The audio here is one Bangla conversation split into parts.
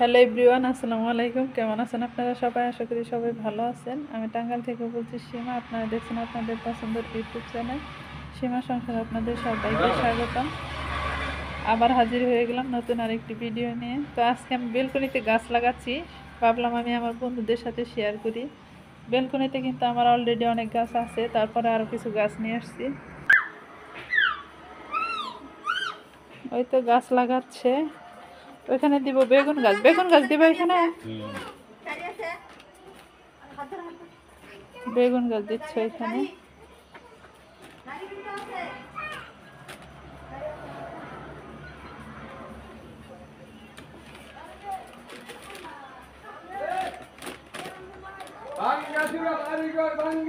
হ্যালো এভরিওয়ান, আসসালামু আলাইকুম। কেমন আছেন আপনারা সবাই? আশা করি সবাই ভালো আছেন। আমি টাঙ্গাইল থেকে বলছি সীমা। আপনারা দেখছেন আপনাদের পছন্দের ইউটিউব চ্যানেল সীমা সংসার। আপনাদের সবাইকে স্বাগতম। আবার হাজির হয়ে গেলাম নতুন আরেকটি ভিডিও নিয়ে। তো আজকে আমি বেলকনিতে গাছ লাগাচ্ছি, ভাবলাম আমি আমার বন্ধুদের সাথে শেয়ার করি। বেলকনিতে কিন্তু আমার অলরেডি অনেক গাছ আছে, তারপরে আরও কিছু গাছ নিয়ে আসছি। ওই তো গাছ লাগাচ্ছে। ওইখানে দিব বেগুন গাছ। বেগুন গাছ দিব এখানে, বেগুন গাছ দিচ্ছে এখানে।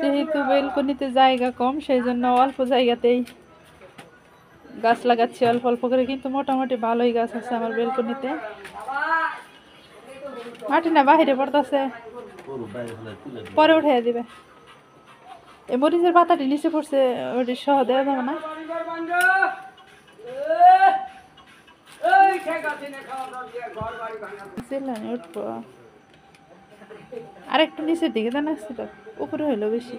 যেহেতু বেলকনিতে জায়গা কম, সেই জন্য অল্প জায়গাতেই গাছ লাগাচ্ছি, অল্প অল্প করে, কিন্তু মোটামুটি ভালোই গাছ আছে আমার বেলকনিতে। মাটি না বাহিরে পড়তেছে, পরে উঠে দিবে। এই মরিচের পাতাটি নিচে পড়ছে, ওটি সহ দেওয়া যাবে না। উঠবো আরেকটু নিচের দিকে দেন, আসছিল উপরে হইলো বেশি,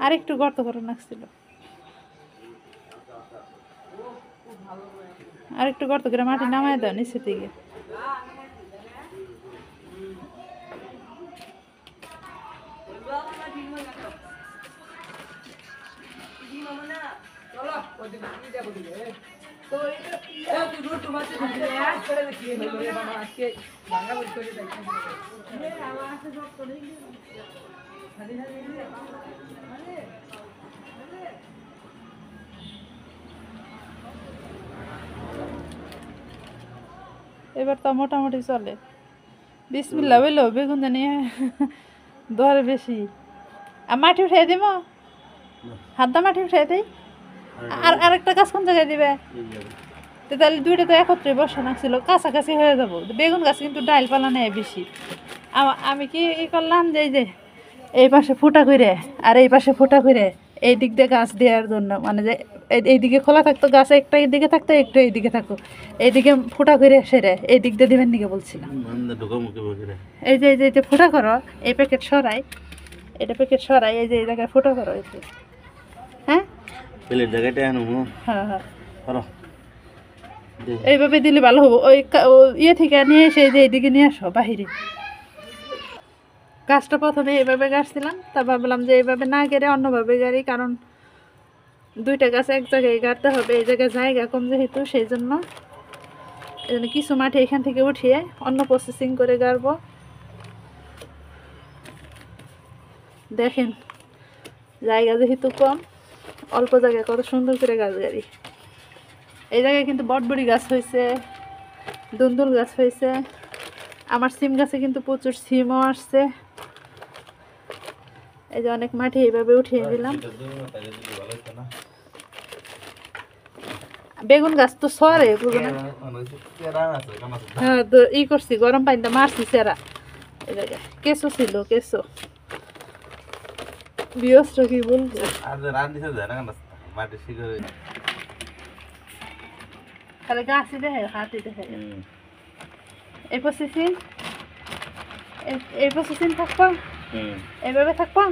আরেকটু গর্ত করে নাকছিল, আরেকটু গর্ত করে মাটি নামায় দাও নিচের দিকে। এবার তো মোটামুটি চলে। বিসমিল্লাহ বললো বেগুন নিয়ে ধরে বেশি। আর মাটি উঠে দিব, হাত দা মাটি উঠে দিই। আর আরেকটা গাছ কোন জায়গায় দিবে? তাহলে দুইটা তো একত্রে বসানো ছিল, কাছাকাছি হয়ে যাব। বেগুন গাছ কিন্তু ডাইল পালা নেই বেশি। আমি কি করলাম যে এই যে এই পাশে ফুটা করে আর এই পাশে ফুটা করে এই দিক দিয়ে গাছ দেওয়ার জন্য, মানে যে এইদিকে খোলা থাকতো গাছ, একটা এইদিকে থাকতো, একটু এইদিকে থাকতো, এইদিকে ফুটা করে সেরে এই দিক দিয়ে দিবেন দিকে বলছিলাম। এই যে এই যে ফুটা করো, এই প্যাকেট সরাই, এটা প্যাকেট সরাই, এই যে এই জায়গায় ফুটা করো। এই যে হ্যাঁ হ্যাঁ হ্যাঁ, এইভাবে দিলে ভালো হবো। ওই ইয়ে থেকে নিয়ে এসে যে এইদিকে নিয়ে আসো বাহিরে। গাছটা প্রথমে এইভাবে গাছছিলাম, তা ভাবলাম যে এইভাবে না গেড়ে অন্যভাবে গাড়ি, কারণ দুইটা গাছ এক জায়গায় গাড়তে হবে, এই জায়গায় জায়গা কম যেহেতু, সেই জন্য কিছু মাটি এখান থেকে উঠিয়ে অন্য প্রসেসিং করে গাড়বো। দেখেন জায়গা যেহেতু কম, অল্প জায়গায় কত সুন্দর করে গাছ গাড়ি। এই জায়গায় কিন্তু বটবড়ি গাছ হয়েছে, দুন্দুল গাছ হয়েছে, আমার সিম গাছে কিন্তু প্রচুর সিমও আসছে। এই যে অনেক মাটি এইভাবে উঠিয়ে দিলাম। বেগুন গাছ তো সরে হ্যাঁ, তো ই করছি, গরম পানিতে মারছি সেরা। এই জায়গায় কেঁচো ছিল, কেঁচো বিয়স্ত্র কি বলবো। তাহলে গাছই দেখে, হাতি দেখে। এই প্রসেসিং, এই প্রসেসিং থাকবো, এইভাবে থাকবো।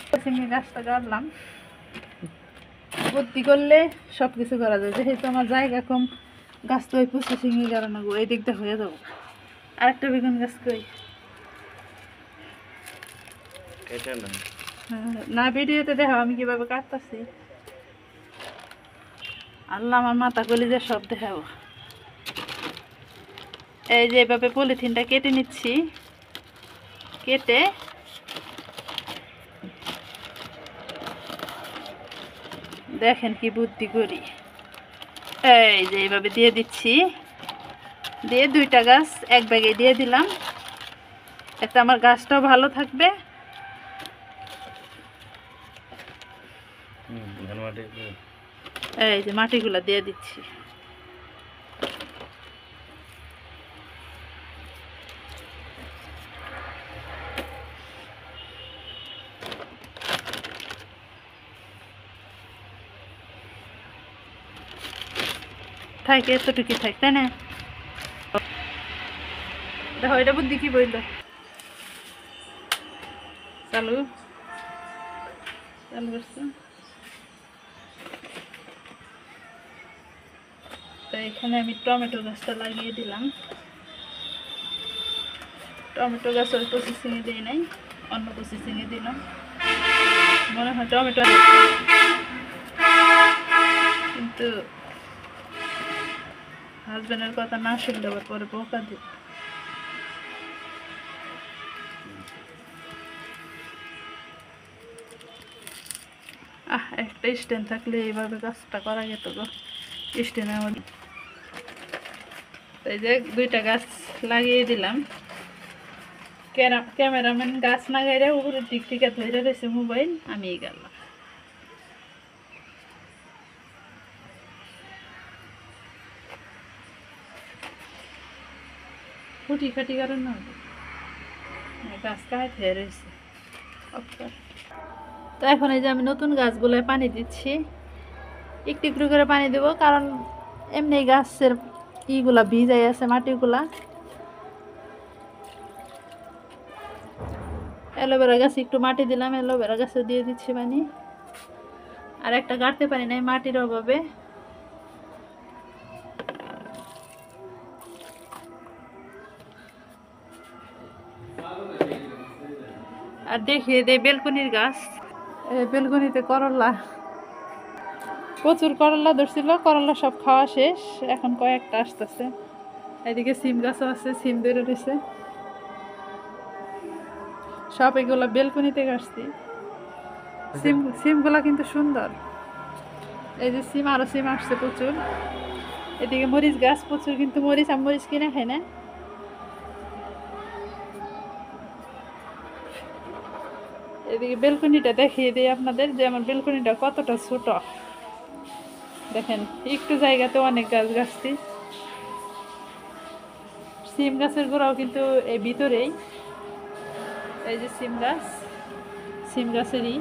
প্রসেসিংয়ে গাছটা গাড়লাম, বুদ্ধি করলে সব কিছু করা যায়। যেহেতু আমার জায়গা কম, গাছ তো ওই প্রসেসিংয়ে গাড়ানো, এই দিকটা হয়ে যাবো। আরেকটা বেগুন গাছ কই না, ভিডিওতে দেখো আমি কিভাবে কাটতেছি। আল্লাহ, আমার মাথা গলি যে সব দেখাবো। এই যে এভাবে পলিথিনটা কেটে নিচ্ছি, কেটে দেখেন কি বুদ্ধি করি। এই যে এইভাবে দিয়ে দিচ্ছি, দিয়ে দুইটা গাছ এক ব্যাগে দিয়ে দিলাম, এতে আমার গাছটাও ভালো থাকবে। এই যে মাটিগুলা দিয়ে দিচ্ছি। থাকে এতটুকু থাক, তাই না? দেখো এটা বুদ্ধি কি বললো। চালু চালু করছে। তো এখানে আমি টমেটো গাছটা লাগিয়ে দিলাম। টমেটো গাছ ওই প্রসেসিংয়ে দিই নাই, অন্য প্রসেসিংয়ে দিলাম। মনে হয় টমেটো, কিন্তু হাজব্যান্ডের কথা না শুনলে আবার পরে বোকা দিই। একটা স্ট্যান্ড থাকলে এইভাবে কাজটা করা যেত গো। স্ট্যান্ড আমার এই যে 2টা গাছ লাগিয়ে দিলাম। ক্যামেরাম্যান গাছ লাগাইলে উপরের দিক থেকে ধরে রয়েছে মোবাইল, আমি গেলাম। খুঁটি খাটি কারণ না গাছ কাটে রয়েছে। তো এখন এই যে আমি নতুন গাছগুলোয় পানি দিচ্ছি, একটু একটু করে পানি দেবো, কারণ এমনি গাছের ইগুলা ভিজাই আছে, মাটিগুলা। অ্যালোভেরা গাছে একটু মাটি দিলাম, অ্যালোভেরা গাছে দিয়ে দিচ্ছি পানি। আর একটা গাড়তে পারি নাই মাটির অভাবে। আর দেখিয়ে দেয় বেলকনির গাছ, বেলকনিতে করলা, প্রচুর করলা ধরছিল, করলা সব খাওয়া শেষ, এখন কয়েকটা আসতেছে। এদিকে সিম গাছও আছে, সিম ধরে রয়েছে সব। এগুলো বেলকনিতে গাছছি। সিমগুলা কিন্তু সুন্দর। এই যে সিম, আরো সিম আসছে প্রচুর। এদিকে মরিচ গাছ প্রচুর, কিন্তু মরিচ আমি মরিচ কিনে খাই না। এদিকে বেলকনিটা দেখিয়ে দিই আপনাদের যে আমার বেলকনিটা কতটা ছোট। দেখেন একটু জায়গাতে অনেক গাছ গাছছি। সিম গাছের গোড়াও কিন্তু এই ভিতরেই। এই যে সিম গাছ, সিম গাছেরই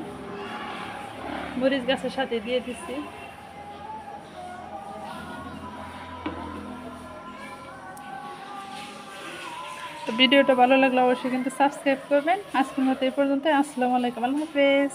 মরিচ গাছের সাথে দিয়ে দিচ্ছি। তো ভিডিওটা ভালো লাগলে অবশ্যই কিন্তু সাবস্ক্রাইব করবেন। আজকের মতো এই পর্যন্ত। আসসালামু আলাইকুম, আল্লাহ হাফেজ।